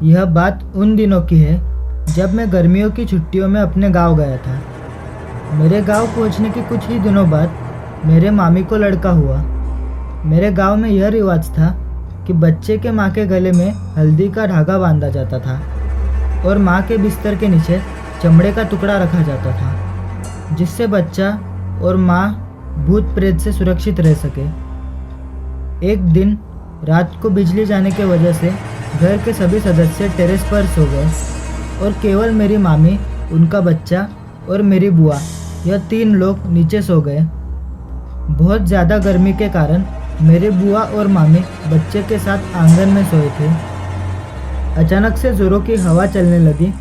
यह बात उन दिनों की है जब मैं गर्मियों की छुट्टियों में अपने गांव गया था। मेरे गांव पहुंचने के कुछ ही दिनों बाद मेरे मामी को लड़का हुआ। मेरे गांव में यह रिवाज था कि बच्चे के माँ के गले में हल्दी का धागा बांधा जाता था और माँ के बिस्तर के नीचे चमड़े का टुकड़ा रखा जाता था, जिससे बच्चा और माँ भूत प्रेत से सुरक्षित रह सके। एक दिन रात को बिजली जाने की वजह से घर के सभी सदस्य टेरेस पर सो गए और केवल मेरी मामी, उनका बच्चा और मेरी बुआ, यह 3 लोग नीचे सो गए। बहुत ज़्यादा गर्मी के कारण मेरी बुआ और मामी बच्चे के साथ आंगन में सोए थे। अचानक से ज़ोरों की हवा चलने लगी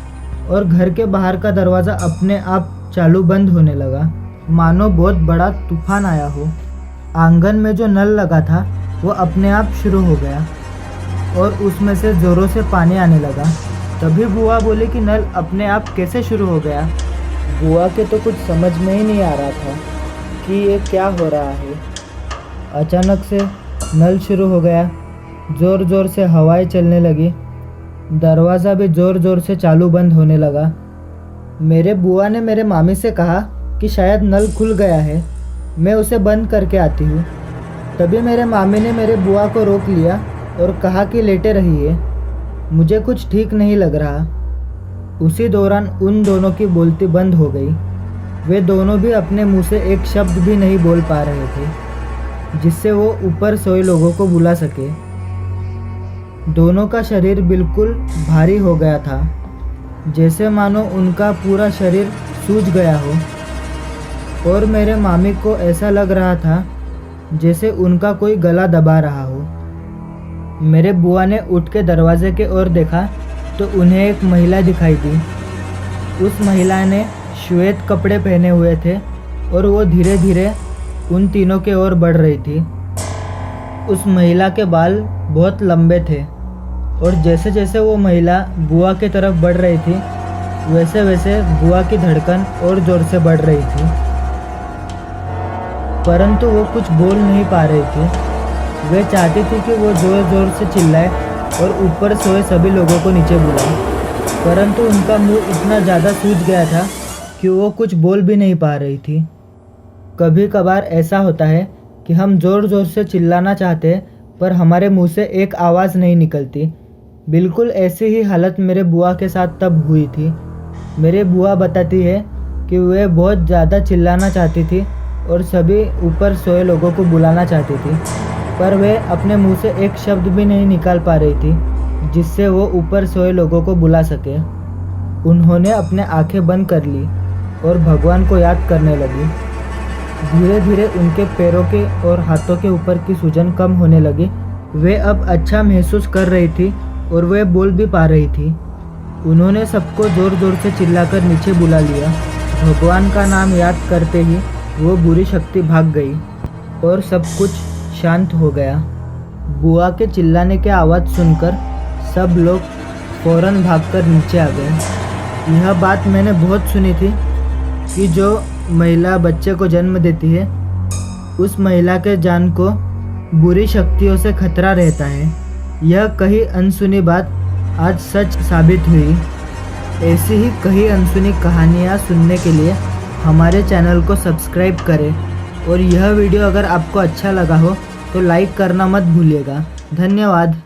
और घर के बाहर का दरवाज़ा अपने आप चालू बंद होने लगा, मानो बहुत बड़ा तूफान आया हो। आंगन में जो नल लगा था वो अपने आप शुरू हो गया और उसमें से ज़ोरों से पानी आने लगा। तभी बुआ बोली कि नल अपने आप कैसे शुरू हो गया। बुआ के तो कुछ समझ में ही नहीं आ रहा था कि ये क्या हो रहा है। अचानक से नल शुरू हो गया, ज़ोर ज़ोर से हवाएं चलने लगी, दरवाज़ा भी ज़ोर ज़ोर से चालू बंद होने लगा। मेरे बुआ ने मेरे मामी से कहा कि शायद नल खुल गया है, मैं उसे बंद करके आती हूँ। तभी मेरे मामी ने मेरे बुआ को रोक लिया और कहा कि लेटे रहिए, मुझे कुछ ठीक नहीं लग रहा। उसी दौरान उन दोनों की बोलती बंद हो गई। वे दोनों भी अपने मुंह से एक शब्द भी नहीं बोल पा रहे थे जिससे वो ऊपर सोए लोगों को बुला सके। दोनों का शरीर बिल्कुल भारी हो गया था, जैसे मानो उनका पूरा शरीर सूज गया हो और मेरे मामी को ऐसा लग रहा था जैसे उनका कोई गला दबा रहा हो। मेरे बुआ ने उठ के दरवाजे के ओर देखा तो उन्हें एक महिला दिखाई दी। उस महिला ने श्वेत कपड़े पहने हुए थे और वो धीरे धीरे उन तीनों के ओर बढ़ रही थी। उस महिला के बाल बहुत लंबे थे और जैसे जैसे वो महिला बुआ की तरफ बढ़ रही थी वैसे वैसे बुआ की धड़कन और ज़ोर से बढ़ रही थी, परंतु वो कुछ बोल नहीं पा रही थी। वे चाहती थी कि वो ज़ोर ज़ोर से चिल्लाए और ऊपर सोए सभी लोगों को नीचे बुलाए, परंतु उनका मुंह इतना ज़्यादा सूज गया था कि वो कुछ बोल भी नहीं पा रही थी। कभी कभार ऐसा होता है कि हम ज़ोर ज़ोर से चिल्लाना चाहते हैं पर हमारे मुंह से एक आवाज़ नहीं निकलती। बिल्कुल ऐसी ही हालत मेरे बुआ के साथ तब हुई थी। मेरे बुआ बताती है कि वे बहुत ज़्यादा चिल्लाना चाहती थी और सभी ऊपर सोए लोगों को बुलाना चाहती थी, पर वे अपने मुंह से एक शब्द भी नहीं निकाल पा रही थी जिससे वो ऊपर सोए लोगों को बुला सके। उन्होंने अपने आंखें बंद कर ली और भगवान को याद करने लगी। धीरे धीरे उनके पैरों के और हाथों के ऊपर की सूजन कम होने लगी। वे अब अच्छा महसूस कर रही थी और वे बोल भी पा रही थी। उन्होंने सबको ज़ोर ज़ोर से चिल्लाकर नीचे बुला लिया। भगवान का नाम याद करते ही वो बुरी शक्ति भाग गई और सब कुछ शांत हो गया। बुआ के चिल्लाने की आवाज़ सुनकर सब लोग फौरन भागकर नीचे आ गए। यह बात मैंने बहुत सुनी थी कि जो महिला बच्चे को जन्म देती है उस महिला के जान को बुरी शक्तियों से खतरा रहता है। यह कहीं अनसुनी बात आज सच साबित हुई। ऐसी ही कई अनसुनी कहानियाँ सुनने के लिए हमारे चैनल को सब्सक्राइब करें और यह वीडियो अगर आपको अच्छा लगा हो तो लाइक करना मत भूलिएगा। धन्यवाद।